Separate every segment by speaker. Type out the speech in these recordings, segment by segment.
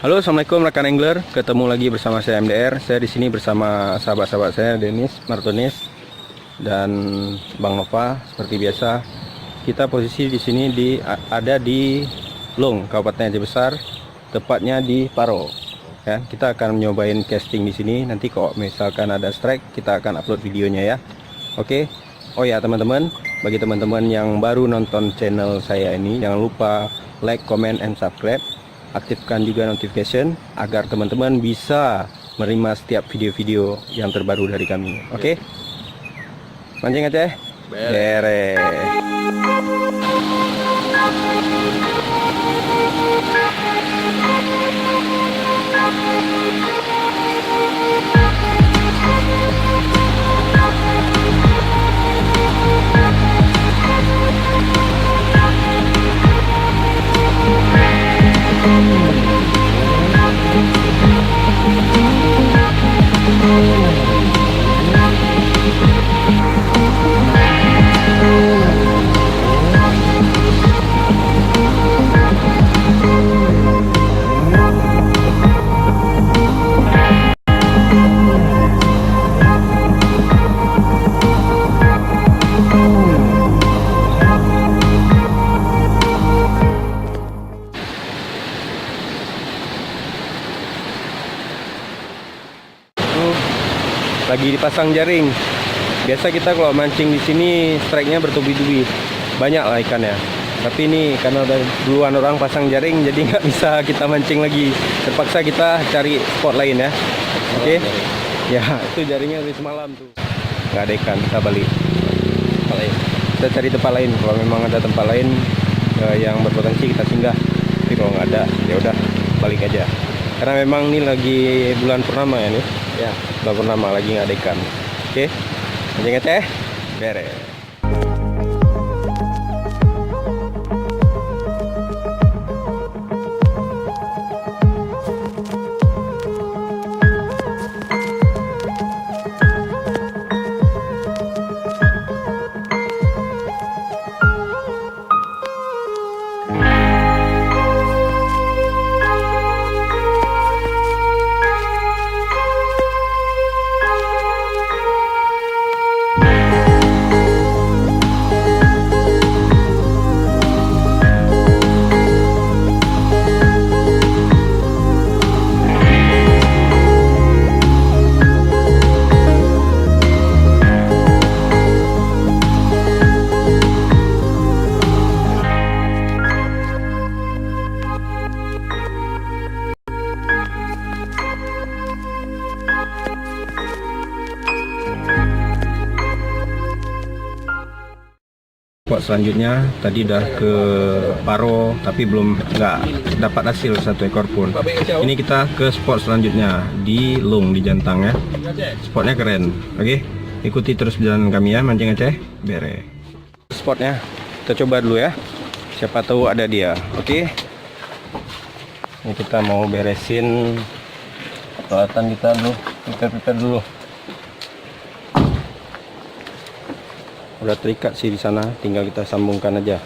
Speaker 1: Halo, assalamualaikum rekan angler. Ketemu lagi bersama saya MDR. Saya di sini bersama sahabat-sahabat saya, Denis Martonis dan Bang Nova. Seperti biasa, kita posisi di sini ada di Long, Kabupaten Aceh Besar, tepatnya di Paro. Ya, kita akan nyobain casting di sini. Nanti kalau misalkan ada strike, kita akan upload videonya ya. Oke. Oh ya teman-teman, bagi teman-teman yang baru nonton channel saya ini, jangan lupa like, comment, and subscribe. Aktifkan juga notification agar teman-teman bisa menerima setiap video-video yang terbaru dari kami. Oke? Mancing Aceh? Bere. Lagi dipasang jaring. Biasa kita kalau mancing di sini strike-nya bertubi-tubi, banyak lah ikannya. Tapi ini karena udah duluan orang pasang jaring, jadi nggak bisa kita mancing lagi. Terpaksa kita cari spot lain ya. Oke? Ya, itu jaringnya dari semalam tuh. Nggak ada ikan, kita balik. Kita cari tempat lain. Kalau memang ada tempat lain yang berpotensi, kita singgah. Tapi kalau nggak ada, ya udah balik aja. Karena memang ini lagi bulan purnama ya nih. Ya, bulan purnama lagi nggak ada ikan. Oke, mancing Aceh, beres. Spot selanjutnya tadi udah ke Paro tapi nggak dapat hasil satu ekor pun. Ini kita ke spot selanjutnya di Long di Jantang ya. Spotnya keren. Oke, ikuti terus perjalanan kami ya, mancing Aceh, bere. Spotnya kita coba dulu ya. Siapa tahu ada dia. Oke. Ini kita mau beresin peralatan kita dulu. Prepare dulu. Udah terikat sih di sana, tinggal kita sambungkan aja.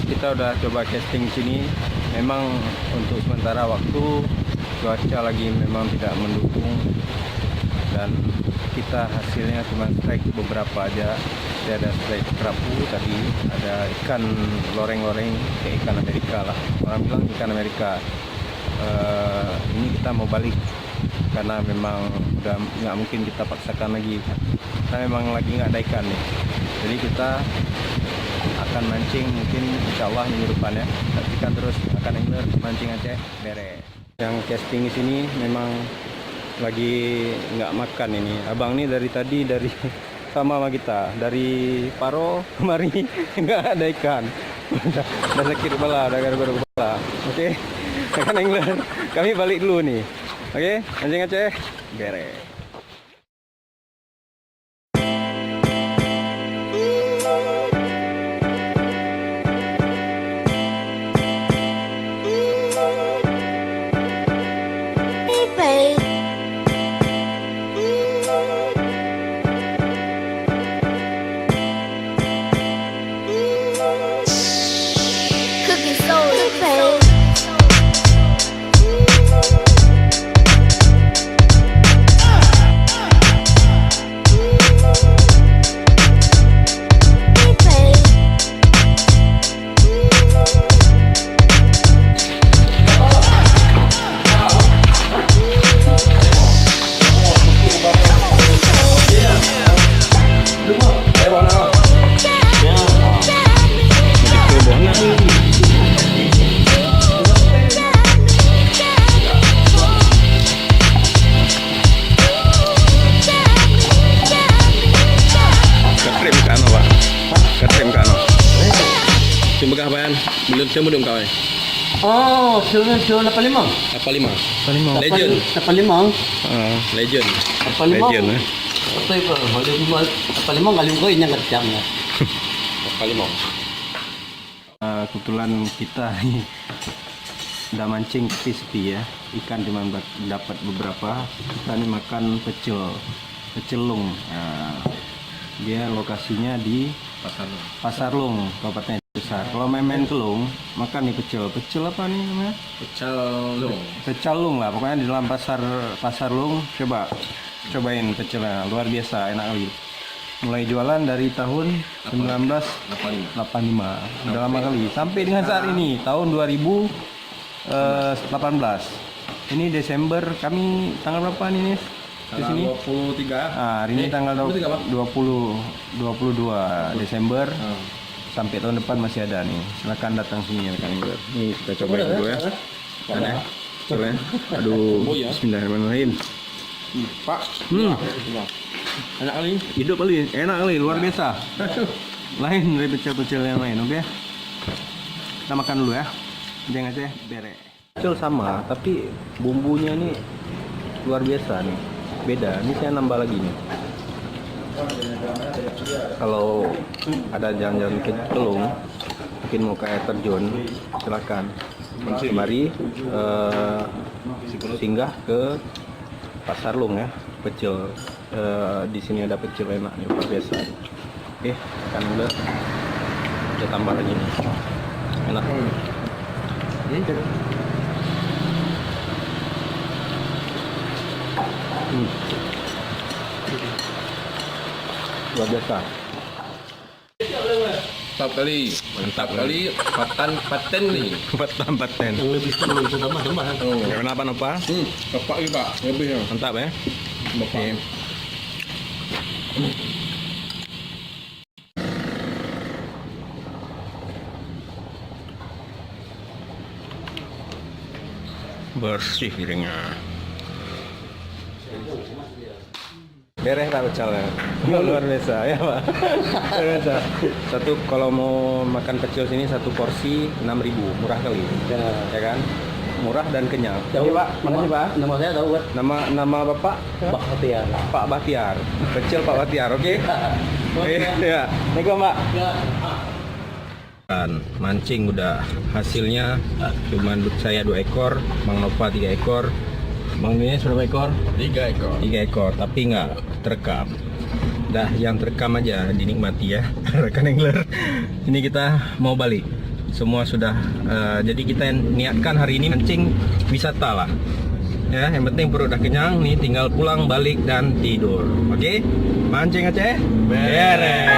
Speaker 1: Kita udah coba casting sini. Memang untuk sementara waktu cuaca lagi memang tidak mendukung dan kita hasilnya cuma strike beberapa aja. Jadi ada strike kerapu tadi, ada ikan loreng-loreng kayak ikan Amerika lah. Orang bilang ikan Amerika. Ini kita mau balik karena memang udah nggak mungkin kita paksakan lagi. Kita memang lagi nggak ada ikan nih. Jadi kita akan mancing mungkin insya Allah minggu depan ya. Saksikan terus akan angler mancing Aceh beres. Yang casting di sini memang lagi nggak makan ini. Abang ini dari tadi sama kita dari Paro kemari nggak ada ikan. Udah sakit kepala, udah garuk-garuk kepala. Oke, akan angler. Kami balik dulu nih. Oke, mancing Aceh beres. Begah bayan, belum kau ni.
Speaker 2: Oh, show 85.
Speaker 1: 85. Legend.
Speaker 2: 85.
Speaker 1: Legend.
Speaker 2: 85.
Speaker 1: Legend eh.
Speaker 2: Apa itu? 85 kali kau ini ngecam ya.
Speaker 1: 85. Kebetulan kita nih udah mancing sepi ya. Ikan cuma dapat beberapa. Kita nih makan pecelung. Dia lokasinya di Pasarlung, Kabupaten Besar. Kalau main kelung, makan nih pecel apa nih namanya? Pecalung lah, pokoknya di dalam Pasarlung. Cobain pecelnya, luar biasa, enak kali. Mulai jualan dari tahun 1985, udah lama kali. Sampai dengan saat ini, tahun 2018. Ini Desember, kami tanggal berapa nih Nis? Di sini
Speaker 3: 23.
Speaker 1: Hari ini tanggal 22 Desember. Sampai tahun depan masih ada nih. Silakan datang sini ya kan. Nih kita cobain dulu ya. Coba. Aduh, bismillahirrahmanirrahim.
Speaker 3: Pak.
Speaker 1: Enak kali. Hidup kali. Enak kali, luar biasa. Lain dari pecel-pecel yang lain, oke? Kita makan dulu ya. Jangan aja bere. Pecel sama, tapi bumbunya ini luar biasa nih. Beda, ini saya nambah lagi nih. Kalau ada jalan-jalan ke Kelung, mungkin mau ke air terjun, silakan. Mari singgah ke Pasar Lung ya, pecel. Di sini ada pecel enak nih, luar biasa. Oke, makan dulu. Kita tambah lagi nih. Enak. Luar biasa.
Speaker 3: Mantap kali paten nih.
Speaker 1: Paten.
Speaker 2: Yang lebih perlu itu tambah.
Speaker 1: Kenapa Nova?
Speaker 3: Bapak ini Pak, lebih ya.
Speaker 1: Mantap ya.
Speaker 3: Bapak.
Speaker 1: Bersih piringnya. Beres tak pecelnya? Luar biasa ya Pak. Luar biasa. Satu kalau mau makan pecel sini satu porsi 6.000, murah kali. Ya kan? Murah dan kenyang.
Speaker 2: Tahu
Speaker 1: Ini, Pak, makasih Pak.
Speaker 2: Nama saya tahu kan?
Speaker 1: Nama Bapak?
Speaker 2: Pak Hatian.
Speaker 1: Pak Bahtiar. Pecel Pak Bahtiar, oke? Iya. Assalamualaikum Pak.
Speaker 2: Ya.
Speaker 1: Kan mancing udah, hasilnya cuman saya 2 ekor, Bang Nova 3 ekor, Bang Nunes berapa ekor?
Speaker 3: 3 ekor.
Speaker 1: 3 ekor, tapi nggak terekam. Dah yang terekam aja dinikmati ya rekan angler. Ini kita mau balik, semua sudah jadi kita niatkan hari ini mancing wisata lah ya, yang penting perut udah kenyang nih, tinggal pulang balik dan tidur. Oke, mancing Aceh beres.